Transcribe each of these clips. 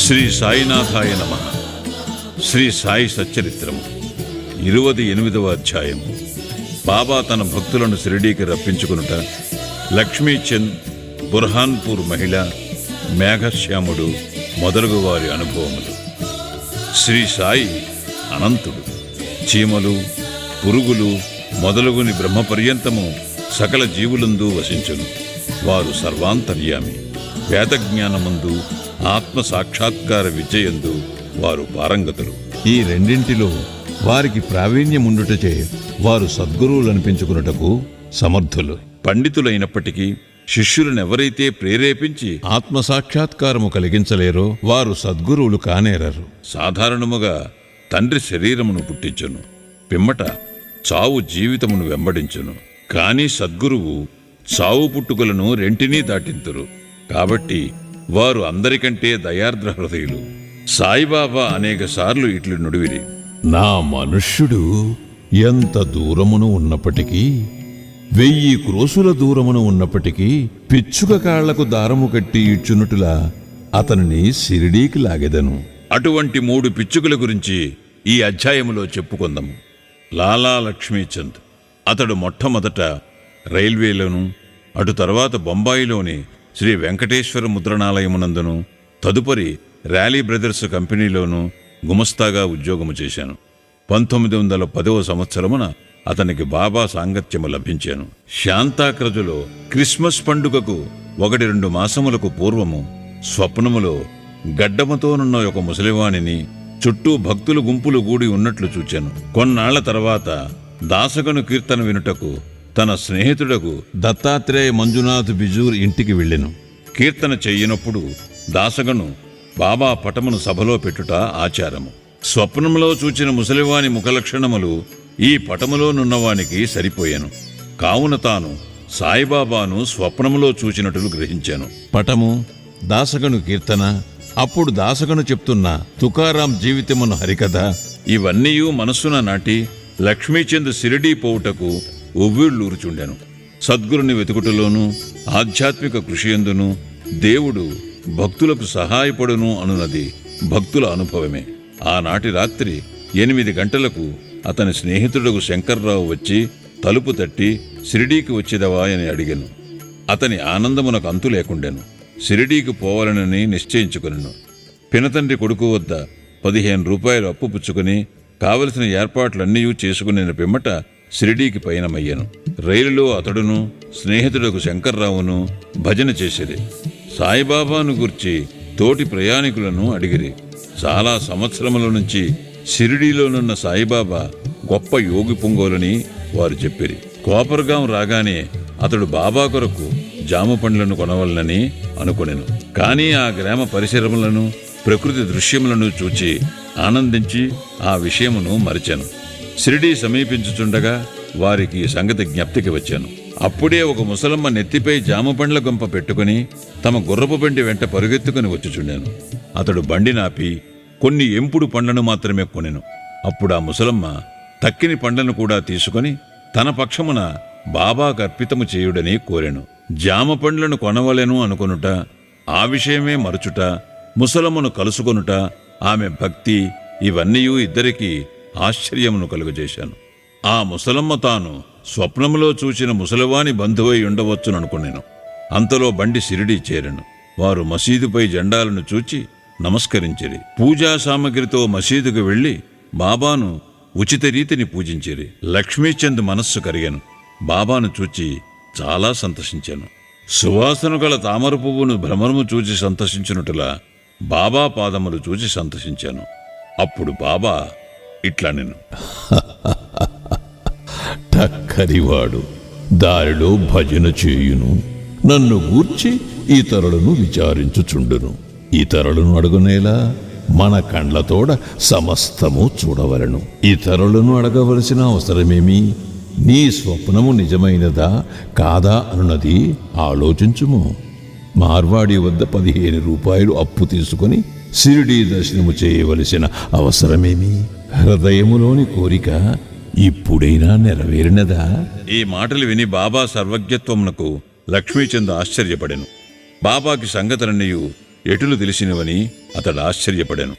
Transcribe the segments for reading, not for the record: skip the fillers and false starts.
శ్రీ సాయినాథాయ నమః. శ్రీ సాయి సచ్చరిత్రము 28వ అధ్యాయం. బాబా తన భక్తులను షిరిడీకి రప్పించుకునుట, లక్ష్మీచంద్, బుర్హాన్పూర్ మహిళ, మేఘశ్యాముడు మొదలగు వారి అనుభవములు. శ్రీ సాయి అనంతుడు. చీమలు, పురుగులు మొదలుగుని బ్రహ్మపర్యంతము సకల జీవులందు వసించును. వారు సర్వాంతర్యామి. వేదజ్ఞానమందు, ఆత్మ సాక్షాత్కార విద్యయందు వారు పారంగతులు. ఈ రెండింటిలో వారికి ప్రావీణ్యముండుటచే వారు సద్గురువులనిపించుకున్నటకు సమర్థులు. పండితులైనప్పటికీ శిష్యులనెవరైతే ప్రేరేపించి ఆత్మసాక్షాత్కారము కలిగించలేరో వారు సద్గురువులు కానేరరు. సాధారణముగా తండ్రి శరీరమును పుట్టించును, పిమ్మట చావు జీవితమును వెంబడించును. కాని సద్గురువు చావు పుట్టుకలను రెంటినీ దాటింతురు. కాబట్టి వారు అందరికంటే దయార్ద్ర హృదయులు. సాయిబాబా అనేక సార్లు ఇట్లు నుడివిరి: నా మనుష్యుడు ఎంత దూరమును ఉన్నప్పటికీ, 1000 క్రోసుల దూరమును ఉన్నప్పటికీ పిచ్చుక కాళ్లకు దారము కట్టి ఇచ్చునుటులా అతనిని షిరిడీకి లాగెదను. అటువంటి 3 పిచ్చుకల గురించి ఈ అధ్యాయములో చెప్పుకుందాము. లాలా లక్ష్మీచంద్. అతడు మొట్టమొదట రైల్వేలోను, అటు తర్వాత బొంబాయిలోని శ్రీ వెంకటేశ్వర ముద్రణాలయమునందును, తదుపరి ర్యాలీ బ్రదర్స్ కంపెనీలోనూ గుమస్తాగా ఉద్యోగము చేశాను. 1910వ సంవత్సరమున అతనికి బాబా సాంగత్యము లభించాను. శాంతాక్రజులో క్రిస్మస్ పండుగకు 1-2 మాసములకు పూర్వము స్వప్నములో గడ్డముతోనున్న ఒక ముసలివాణిని, చుట్టూ భక్తులు గుంపులు గూడి ఉన్నట్లు చూచాను. కొన్నాళ్ల తర్వాత దాసగను కీర్తన వినుటకు తన స్నేహితుడకు దత్తాత్రేయ మంజునాథ్ బిజూర్ ఇంటికి వెళ్ళెను. కీర్తన చెయ్యనప్పుడు దాసగను బాబా పటమును సభలో పెట్టుట ఆచారము. స్వప్నంలో చూచిన ముసలివాని ముఖలక్షణములు ఈ పటములోనున్నవానికి సరిపోయాను. కావున తాను సాయిబాబాను స్వప్నములో చూచినట్లు గ్రహించాను. పటము, దాసగను కీర్తన, అప్పుడు దాసగను చెప్తున్న తుకారాం జీవితమును హరికథ ఇవన్నీయూ మనస్సున నాటి లక్ష్మీచంద్ షిరిడీ పోవుటకు ఉవ్విళ్ళూరుచుండెను. సద్గురుని వెతుకుటలోనూ ఆధ్యాత్మిక కృషియందును దేవుడు భక్తులకు సహాయపడును అనున్నది భక్తుల అనుభవమే. ఆనాటి రాత్రి 8 గంటలకు అతని స్నేహితుడు శంకర్రావు వచ్చి తలుపు తట్టి షిరిడీకి వచ్చేదవా అని అడిగాను. అతని ఆనందమునకు అంతు లేకుండెను. షిరిడీకి పోవాలనని నిశ్చయించుకునెను. పినతండ్రి కొడుకు వద్ద 15 రూపాయలు అప్పు పుచ్చుకుని కావలసిన ఏర్పాట్లన్నీ చేసుకునే పిమ్మట షిరిడీకి పయనమయ్యాను. రైలులో అతడును స్నేహితుడకు శంకర్రావును భజన చేసిరి. సాయిబాబాను గుర్చి తోటి ప్రయాణికులను అడిగిరి. చాలా సంవత్సరముల నుంచి షిరిడీలోనున్న సాయిబాబా గొప్ప యోగి పొంగోలని వారు చెప్పిరి. కోపర్గాం రాగానే అతడు బాబా కొరకు జామ పండ్లను కొనవలనని అనుకొనెను. కానీ ఆ గ్రామ పరిసరములను, ప్రకృతి దృశ్యములను చూచి ఆనందించి ఆ విషయమును మరిచాను. షిరిడీ సమీపించుచుండగా వారికి సంగతి జ్ఞప్తికి వచ్చాను. అప్పుడే ఒక ముసలమ్మ నెత్తిపై జామపండ్ల గొంప పెట్టుకుని తమ గుర్రపు బండి వెంట పరుగెత్తుకుని వచ్చుచుండాను. అతడు బండి నాపి కొన్ని ఎంపుడు పండ్లను మాత్రమే కొనెను. అప్పుడు ఆ ముసలమ్మ తక్కిని పండ్లను కూడా తీసుకుని తన పక్షమున బాబాకు అర్పితము చేయుడని కోరెను. జామ పండ్లను కొనవలెను అనుకొనుట, ఆ విషయమే మరచుట, ముసలమ్మను కలుసుకొనుట, ఆమె భక్తి ఇవన్నీయూ ఇద్దరికీ ఆశ్చర్యమును కలుగజేశాను. ఆ ముసలమ్మ తాను స్వప్నములో చూచిన ముసలివాని బంధువై ఉండవచ్చుననుకునేను. అంతలో బండి షిరిడీ చేరెను. వారు మసీదుపై జెండాలను చూచి నమస్కరించిరి. పూజా సామగ్రితో మసీదుకు వెళ్లి బాబాను ఉచిత రీతిని పూజించిరి. లక్ష్మీచంద్ మనస్సు కరిగాను. బాబాను చూచి చాలా సంతోషించాను. సువాసన గల తామర పువ్వును భ్రమరము చూచి సంతోషించినట్టులా బాబా పాదములు చూచి సంతోషించాను. అప్పుడు బాబా ఇట్లా నేను టక్కరివాడు దారిలో భజన చేయును, నన్ను గూర్చి ఇతరులను విచారించుచుండును. ఇతరులను అడుగునేలా మన కండ్లతోడ సమస్తము చూడవలను. ఇతరులను అడగవలసిన అవసరమేమి? నీ స్వప్నము నిజమైనదా కాదా అనున్నది ఆలోచించుము. మార్వాడి వద్ద 15 రూపాయలు అప్పు తీసుకుని షిరిడీ దర్శనము చేయవలసిన అవసరమేమి? హృదయములోని కోరిక ఇప్పుడైనా నెరవేరినదా? ఈ మాటలు విని బాబా సర్వజ్ఞత్వమునకు లక్ష్మీచంద్ ఆశ్చర్యపడెను. బాబాకి సంగతులన్నయూ ఎటులు తెలిసినవని అతడు ఆశ్చర్యపడాను.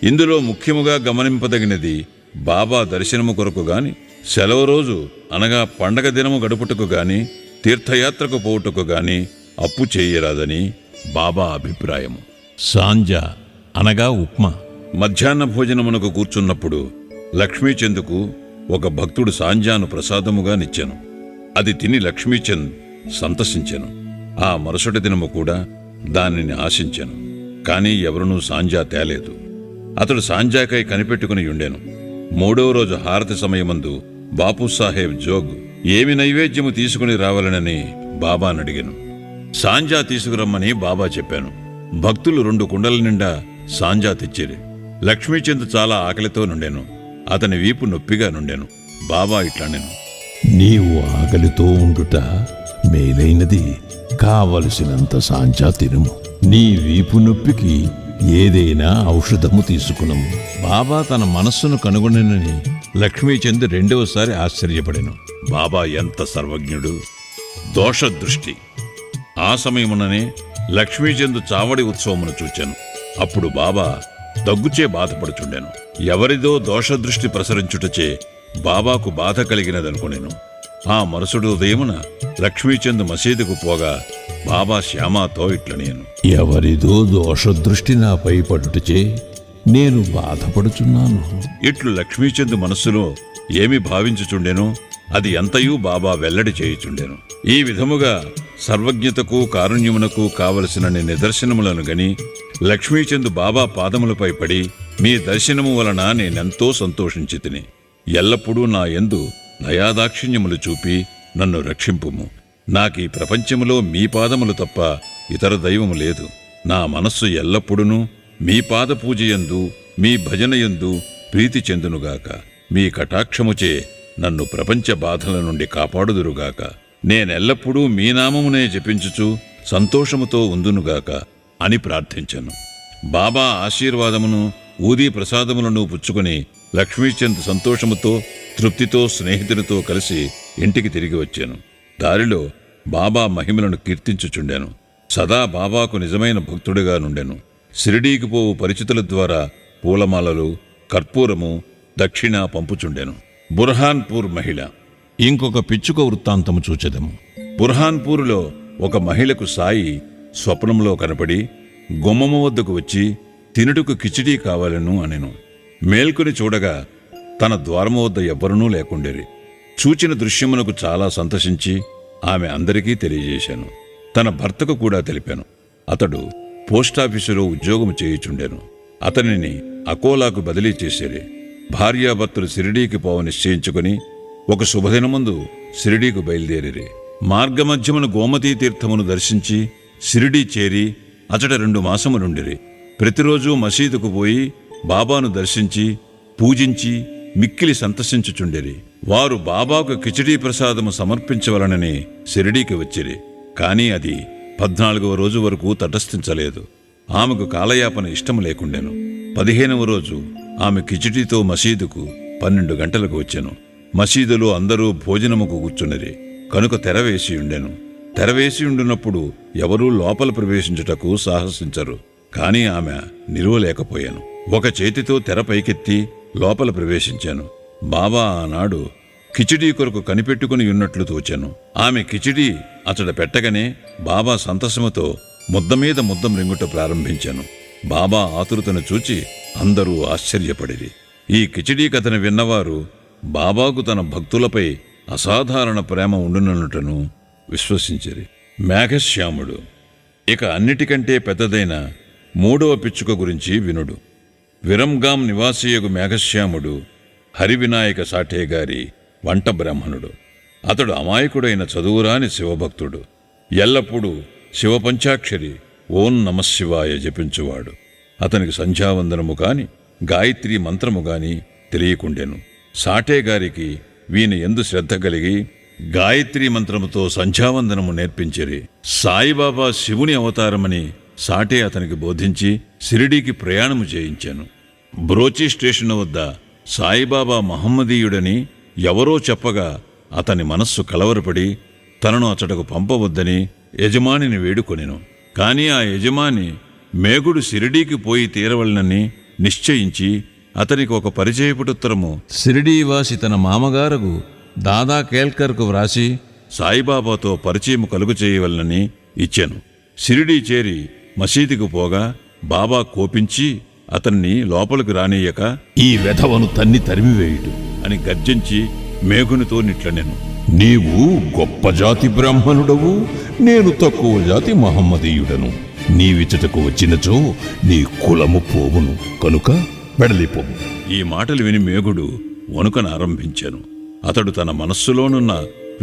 ఇందులో ముఖ్యముగా గమనింపదగినది బాబా దర్శనము కొరకు గాని, సెలవు రోజు అనగా పండగ దినము గడుపుటకు గాని, తీర్థయాత్రకు పోవుటకు గాని అప్పు చేయరాదని బాబా అభిప్రాయము. సాంజా అనగా ఉప్మా. మధ్యాహ్న భోజనమునకు కూర్చున్నప్పుడు లక్ష్మీచంద్కు ఒక భక్తుడు సాంజాను ప్రసాదముగా నిచ్చెను. అది తిని లక్ష్మీచంద్ సంతసించెను. ఆ మరుసటి దినము కూడా దానిని ఆశించెను. కాని ఎవరునూ సాంజా తేలేదు. అతడు సాంజాకై కనిపెట్టుకుని ఉండెను. మూడవ రోజు హారతి సమయమందు బాపూసాహెబ్ జోగ్ ఏమి నైవేద్యము తీసుకుని రావాలనని బాబానడిగాను. సాంజా తీసుకురమ్మని బాబా చెప్పాను. భక్తులు 2 కుండల నిండా సాంజా తెచ్చిరి. లక్ష్మీచంద్ చాలా ఆకలితో నుండెను. అతని వీపు నొప్పిగా నుండెను. బాబా ఇట్లనెను, నీవు ఆకలితో ఉండుట మేలైనది. కావలసినంత సాంజా తినుము. నీ వీపు నొప్పికి ఏదైనా ఔషధము తీసుకునము. బాబా తన మనస్సును కనుగొనని లక్ష్మీచంద్ రెండవసారి ఆశ్చర్యపడెను. బాబా ఎంత సర్వజ్ఞుడు! దోషదృష్టి. ఆ సమయముననే లక్ష్మీచంద్ చావడి ఉత్సవమును చూచాను. అప్పుడు బాబా దగ్గుచే బాధపడుచుండెను. ఎవరిదో దోషదృష్టి ప్రసరించుటచే బాబాకు బాధ కలిగినదనుకొనెను. ఆ మరుసటి ఉదయమున లక్ష్మీచంద్ మసీదుకు పోగా బాబా శ్యామాతో ఇట్లనేను, ఎవరిదో దోషదృష్టి నాపై పడుటచే నేను బాధపడుచున్నాను. ఇట్లు లక్ష్మీచంద్ మనస్సులో ఏమి భావించుచుండెనో అది ఎంతయూ బాబా వెల్లడి చేయుచుండెను. ఈ విధముగా సర్వజ్ఞతకు కారుణ్యమునకు కావలసినన్ని నిదర్శనములను గని లక్ష్మీచంద్ బాబా పాదములపై పడి, మీ దర్శనము వలన నేనెంతో సంతోషించితిని. ఎల్లప్పుడూ నా యందు దయాదాక్షిణ్యములు చూపి నన్ను రక్షింపుము. నాకీ ప్రపంచములో మీ పాదములు తప్ప ఇతర దైవము లేదు. నా మనస్సు ఎల్లప్పుడూ మీ పాద పూజయందు, మీ భజనయందు ప్రీతి చెందునుగాక. మీ కటాక్షముచే నన్ను ప్రపంచ బాధల నుండి కాపాడుదురుగాక. నేనెల్లప్పుడూ మీ నామమునే జపించుచు సంతోషముతో ఉందునుగాక అని ప్రార్థించాను. బాబా ఆశీర్వాదమును, ఊదీ ప్రసాదములను పుచ్చుకుని లక్ష్మీచంద్ సంతోషముతో, తృప్తితో స్నేహితునితో కలిసి ఇంటికి తిరిగి వచ్చాను. దారిలో బాబా మహిమలను కీర్తించుచుండెను. సదా బాబాకు నిజమైన భక్తుడిగా నుండెను. షిరిడీకి పోవు పరిచితుల ద్వారా పూలమాలలు, కర్పూరము, దక్షిణ పంపుచుండెను. బుర్హాన్పూర్ మహిళ. ఇంకొక పిచ్చుక వృత్తాంతము చూచెదము. బుర్హాన్పూరులో ఒక మహిళకు సాయి స్వప్నంలో కనపడి గుమ్మము వద్దకు వచ్చి తినుటకు కిచిడీ కావాలను అనెను. మేల్కొని చూడగా తన ద్వారము వద్ద ఎవ్వరనూ లేకుండేరి. చూచిన దృశ్యమునకు చాలా సంతసించి ఆమె అందరికీ తెలియజేశాను. తన భర్తకు కూడా తెలిపాను. అతడు పోస్టాఫీసులో ఉద్యోగము చేయుచుండెను. అతనిని అకోలాకు బదిలీ చేసేరి. భార్యాభర్తలు షిరిడీకి పోవ నిశ్చయించుకుని ఒక శుభదినముందు షిరిడీకు బయలుదేరిరి. మార్గమధ్యమున గోమతీ తీర్థమును దర్శించి షిరిడీ చేరి అచట 2 మాసములుండిరి. ప్రతిరోజు మసీదుకు పోయి బాబాను దర్శించి పూజించి మిక్కిలి సంతసించుచుండిరి. వారు బాబాకు కిచిడీ ప్రసాదము సమర్పించవలనని షిరిడీకి వచ్చిరి. కాని అది 14వ రోజు వరకు తటస్థించలేదు. ఆమెకు కాలయాపన ఇష్టము లేకుండెను. 15వ రోజు ఆమె కిచిడీతో మసీదుకు 12 గంటలకు వచ్చెను. మసీదులో అందరూ భోజనముకు కూర్చునిరి. కనుక తెరవేసి ఉండెను. తెరవేసి ఉండునప్పుడు ఎవరూ లోపల ప్రవేశించుటకు సాహసించరు. కాని ఆమె నిలువలేకపోయాను. ఒక చేతితో తెర పైకెత్తి లోపల ప్రవేశించాను. బాబా ఆనాడు కిచిడీ కొరకు కనిపెట్టుకుని ఉన్నట్లు తోచాను. ఆమె కిచిడీ అతడ పెట్టగానే బాబా సంతసముతో ముద్దమీద ముద్దం రింగుట ప్రారంభించాను. బాబా ఆతురతను చూచి అందరూ ఆశ్చర్యపడిరి. ఈ కిచిడీ కథను విన్నవారు బాబాకు తన భక్తులపై అసాధారణ ప్రేమ ఉండుననుటను విశ్వసించిరి. మేఘశ్యాముడు. ఇక అన్నిటికంటే పెద్దదైన 3వ పిచ్చుక గురించి వినుడు. విరంగాం నివాసియగు మేఘశ్యాముడు హరివినాయక సాఠే గారి వంట బ్రాహ్మణుడు. అతడు అమాయకుడైన చదువురాని శివభక్తుడు. ఎల్లప్పుడూ శివపంచాక్షరి ఓం నమశివాయ జపించువాడు. అతనికి సంధ్యావందనము కాని గాయత్రీ మంత్రము గాని తెలియకుండెను. సాఠే గారికి వీని ఎందు శ్రద్ధ కలిగి గాయత్రీ మంత్రముతో సంధ్యావందనము నేర్పించిరి. సాయిబాబా శివుని అవతారమని సాఠే అతనికి బోధించి షిరిడీకి ప్రయాణము చేయించాను. బ్రోచి స్టేషను వద్ద సాయిబాబా మహమ్మదీయుడని ఎవరో చెప్పగా అతని మనస్సు కలవరపడి తనను అతడకు పంపవద్దని యజమానిని వేడుకొనెను. కాని ఆ యజమాని మేఘుడు షిరిడీకి పోయి తీరవలనని నిశ్చయించి అతనికి ఒక పరిచయపుటుత్తరము షిరిడీవాసి తన మామగారకు దాదా కేల్కర్కు వ్రాసి సాయిబాబాతో పరిచయం కలుగు చేయవలనని ఇచ్చాను. షిరిడీ చేరి మసీదుకు పోగా బాబా కోపించి అతన్ని లోపలికి రానియ్యక ఈ వెధవను తన్ని తరిమివేయుడు. అని గర్జించి మేఘునితో నిట్లనెను. నీవు గొప్ప జాతి బ్రాహ్మణుడవు, నేను తక్కువ జాతి మహమ్మదీయుడను. నీవిచటకు వచ్చినచో నీ కులము పోవును, కనుక వెడలిపోవు. ఈ మాటలు విని మేఘుడు వణుకనారంభించాను. అతడు తన మనస్సులోనున్న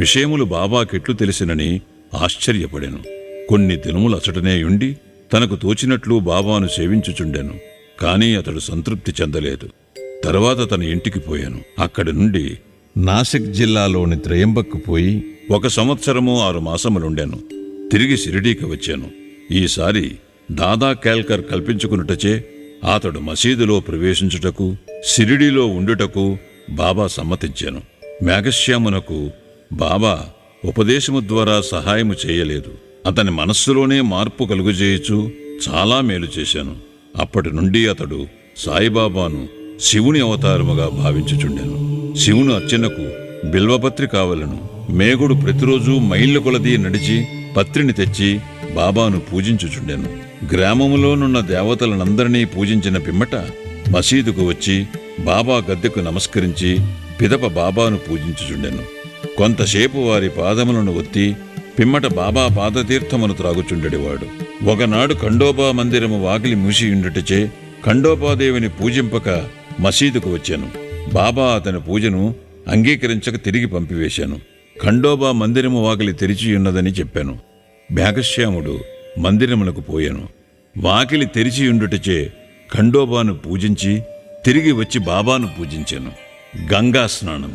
విషయములు బాబాకెట్లు తెలిసినని ఆశ్చర్యపడెను. కొన్ని దినములు అచటనేయుండి తనకు తోచినట్లు బాబాను సేవించుచుండెను. కాని అతడు సంతృప్తి చెందలేదు. తరువాత తన ఇంటికి పోయాను. అక్కడి నుండి నాసిక్ జిల్లాలోని త్రయంబక్కు పోయి 1 సంవత్సరము 6 మాసములుండాను. తిరిగి షిరిడీకి వచ్చాను. ఈసారి దాదా కేల్కర్ కల్పించుకున్నటచే అతడు మసీదులో ప్రవేశించుటకు, షిరిడీలో ఉండుటకు బాబా సమ్మతించాను. మేఘశ్యామునకు బాబా ఉపదేశము ద్వారా సహాయము చేయలేదు. అతని మనస్సులోనే మార్పు కలుగుజేయచు చాలా మేలు చేశాను. అప్పటి నుండి అతడు సాయిబాబాను శివుని అవతారముగా భావించుచుండెను. శివుని అర్చనకు బిల్వపత్రి కావలను. మేఘుడు ప్రతిరోజు మైళ్ళ కొలది నడిచి పత్రిని తెచ్చి బాబాను పూజించుచుండెను. గ్రామములోనున్న దేవతలనందరినీ పూజించిన పిమ్మట మసీదుకు వచ్చి బాబా గద్దెకు నమస్కరించి పిదప బాబాను పూజించుచుండెను. కొంతసేపు వారి పాదములను ఒత్తి పిమ్మట బాబా పాదతీర్థమును త్రాగుచుండెడివాడు. ఒకనాడు ఖండోబా మందిరము వాకిలి మూసియుండుటచే ఖండోబాదేవిని పూజింపక మసీదుకు వచ్చాను. బాబా అతని పూజను అంగీకరించక తిరిగి పంపివేశాను. ఖండోబా మందిరము వాకిలి తెరిచియున్నదని చెప్పాను. మేఘశ్యాముడు మందిరమునకు పోయాను. వాకిలి తెరిచియుండుటచే ఖండోబాను పూజించి తిరిగి వచ్చి బాబాను పూజించాను. గంగా స్నానం.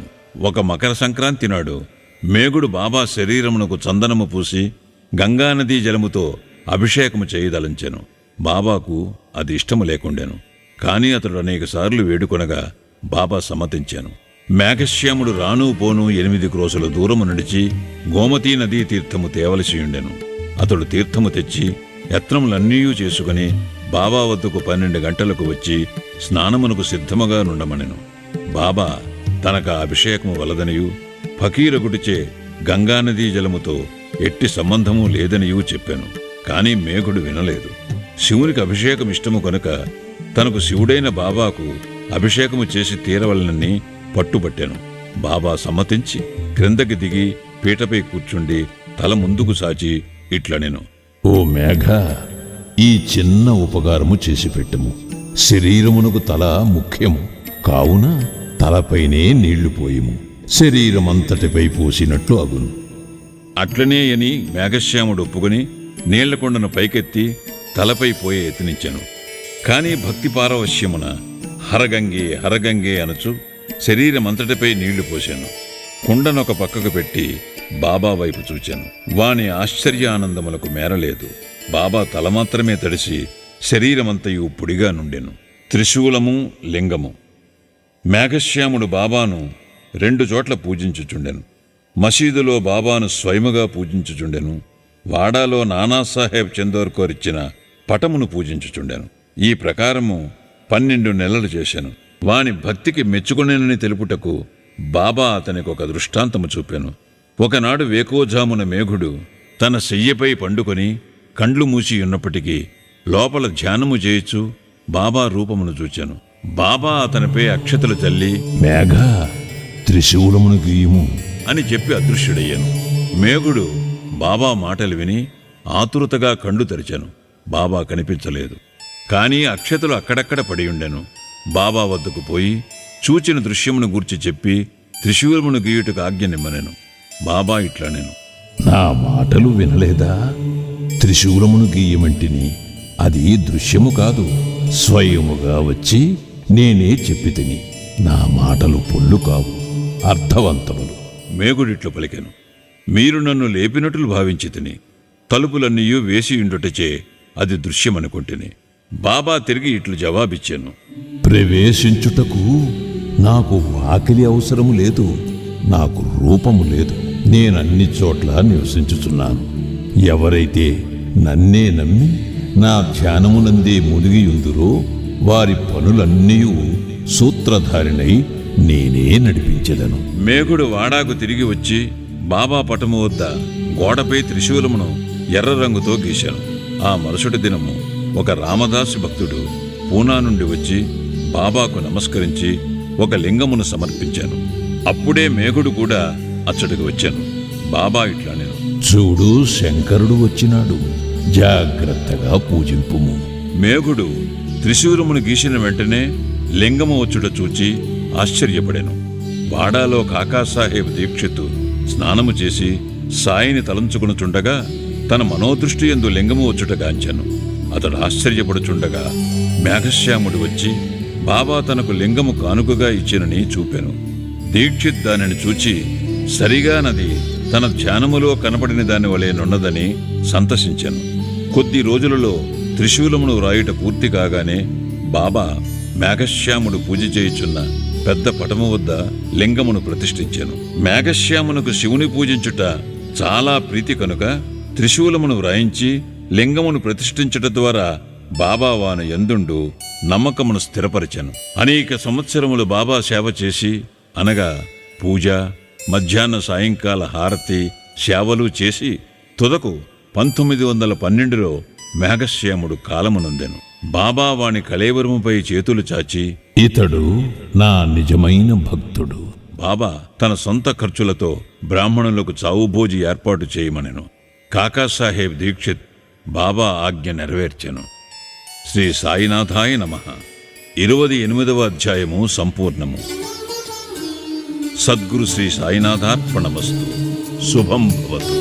ఒక మకర సంక్రాంతి నాడు మేఘుడు బాబా శరీరమునకు చందనము పూసి గంగానదీ జలముతో అభిషేకము చేయదలంచెను. బాబాకు అది ఇష్టము లేకుండెను. కాని అతడు అనేకసార్లు వేడుకొనగా బాబా సమ్మతించాను. మేఘశ్యాముడు రాను పోను 8 క్రోసుల దూరము నడిచి గోమతీ నదీ తీర్థము తేవలసియుండెను. అతడు తీర్థము తెచ్చి యత్నములన్నీ చేసుకుని బాబా వద్దకు 12 గంటలకు వచ్చి స్నానమునకు సిద్ధముగా నుండమనెను. బాబా తనక అభిషేకము వలదనియు ఫకీరగుడిచే గంగానదీ జలముతో ఎట్టి సంబంధము లేదనియూ చెప్పాను. కాని మేఘుడు వినలేదు. శివునికి అభిషేకం ఇష్టము కనుక తనకు శివుడైన బాబాకు అభిషేకము చేసి తీరవలనని పట్టుబట్టాను. బాబా సమ్మతించి క్రిందకి దిగి పీటపై కూర్చుండి తల ముందుకు సాచి ఇట్లనెను. ఓ మేఘ, ఈ చిన్న ఉపకారము చేసి పెట్టము. శరీరమునకు తల ముఖ్యము కావున తలపైనే నీళ్లు పోయము. శరీరమంతటిపై పోసినట్లు అగును. అట్లనే అని మేఘశ్యాముడు ఒప్పుకొని నీళ్లకొండను పైకెత్తి తలపై పోయే యత్నించెను. కాని భక్తి పారవశ్యమున హరగంగే హరగంగే అనుచు శరీరమంతటిపై నీళ్లు పోశాను. కుండనొక పక్కకు పెట్టి బాబా వైపు చూచాను. వాని ఆశ్చర్యానందములకు మేరలేదు. బాబా తల మాత్రమే తడిసి శరీరమంతయు పొడిగా నుండెను. త్రిశూలము లింగము. మేఘశ్యాముడు బాబాను 2 చోట్ల పూజించుచుండెను. మసీదులో బాబాను స్వయముగా పూజించుచుండెను. వాడాలో నానాసాహెబ్ చందోర్కర్ ఇచ్చిన పటమును పూజించుచుండెను. ఈ ప్రకారము 12 నెలలు చేశాను. వాని భక్తికి మెచ్చుకునేనని తెలుపుటకు బాబా అతనికి ఒక దృష్టాంతము చూపాను. ఒకనాడు వేకోజామున మేఘుడు తన శయ్యపై పండుకొని కండ్లు మూసి ఉన్నప్పటికీ లోపల ధ్యానము చేయుచు బాబా రూపమును చూచాను. బాబా అతనిపై అక్షతలు చల్లి మేఘ, త్రిశూలమును గీయము అని చెప్పి అదృశ్యుడయ్యాను. మేఘుడు బాబా మాటలు విని ఆతురతగా కళ్ళు తెరిచాను. బాబా కనిపించలేదు. కాని అక్షతలు అక్కడక్కడ పడియుండెను. బాబా వద్దకు పోయి చూచిన దృశ్యమును గూర్చి చెప్పి త్రిశూలమును గీయుటకు ఆజ్ఞనిమ్మనెను. బాబా ఇట్లనెను. నా మాటలు వినలేదా? త్రిశూలమును గీయమంటిని అది దృశ్యము కాదు, స్వయముగా వచ్చి నేనే చెప్పి తిని. నా మాటలు పొల్లు కావు, అర్థవంతములు. మేఘుడిట్లు పలికెను. మీరు నన్ను లేపినట్లు భావించి తిని తలుపులన్నీయూ వేసియుండుటచే అది దృశ్యమనుకుంటుని. బాబా తిరిగి ఇట్లు జవాబిచ్చాను. ప్రవేశించుటకు నాకు వాకిలి అవసరము లేదు, నాకు రూపము లేదు. నేనన్ని చోట్ల నివసించుచున్నాను. ఎవరైతే నన్నే నమ్మి నా ధ్యానమునందే మునిగియుందురో వారి పనులన్నీ సూత్రధారినై నేనే నడిపించెదను. మేఘుడు వాడాకు తిరిగి వచ్చి బాబా పటము వద్ద గోడపై త్రిశూలమును ఎర్ర రంగుతో గీశాను. ఆ మరుసటి దినము ఒక రామదాసి భక్తుడు పూనా నుండి వచ్చి బాబాకు నమస్కరించి ఒక లింగమును సమర్పించాను. అప్పుడే మేఘుడు కూడా అచ్చడికి వచ్చాను. బాబా ఇట్లా నేను, చూడు, శంకరుడు వచ్చినాడు, జాగ్రత్తగా పూజింపుము. మేఘుడు త్రిశూలమును గీసిన వెంటనే లింగము వచ్చుట చూచి ఆశ్చర్యపడాను. వాడాలో కాకాసాహెబ్ దీక్షిత్ స్నానము చేసి సాయిని తలంచుకునుచుండగా తన మనోదృష్టి యందు లింగము వచ్చుట గాంచాను. అతడు ఆశ్చర్యపడుచుండగా మేఘశ్యాముడు వచ్చి బాబా తనకు లింగము కానుకగా ఇచ్చినని చూపెను. దీక్షిత్ దానిని చూచి సరిగానది తన ధ్యానములో కనబడిన దాని వలెనున్నదని సంతసించాను. కొద్ది రోజులలో త్రిశూలమును వ్రాయుట పూర్తి కాగానే బాబా మేఘశ్యాముడు పూజ చేయుచున్న పెద్ద పటము వద్ద లింగమును ప్రతిష్ఠించాను. మేఘశ్యామునకు శివుని పూజించుట చాలా ప్రీతి కనుక త్రిశూలమును వ్రాయించి లింగమును ప్రతిష్ఠించుట ద్వారా బాబా వాను యందుండు నమ్మకమును స్థిరపరిచాను. అనేక సంవత్సరములు బాబా సేవ చేసి, అనగా పూజ, మధ్యాహ్న సాయంకాల హారతి సేవలు చేసి తుదకు 1912లో మేఘశ్యాముడు కాలమునందెను. బాబా వాని కళేవరముపై చేతులు చాచి, ఇతడు నా నిజమైన భక్తుడు. బాబా తన సొంత ఖర్చులతో బ్రాహ్మణులకు చావుభోజి ఏర్పాటు చేయమనెను. కాకాసాహెబ్ దీక్షిత్ బాబా ఆజ్ఞ నెరవేర్చెను. శ్రీ సాయినాథాయ నమః. 28వ అధ్యాయము సంపూర్ణము. సద్గురు శ్రీ సాయినాథార్పణమస్తు. శుభం భవతు.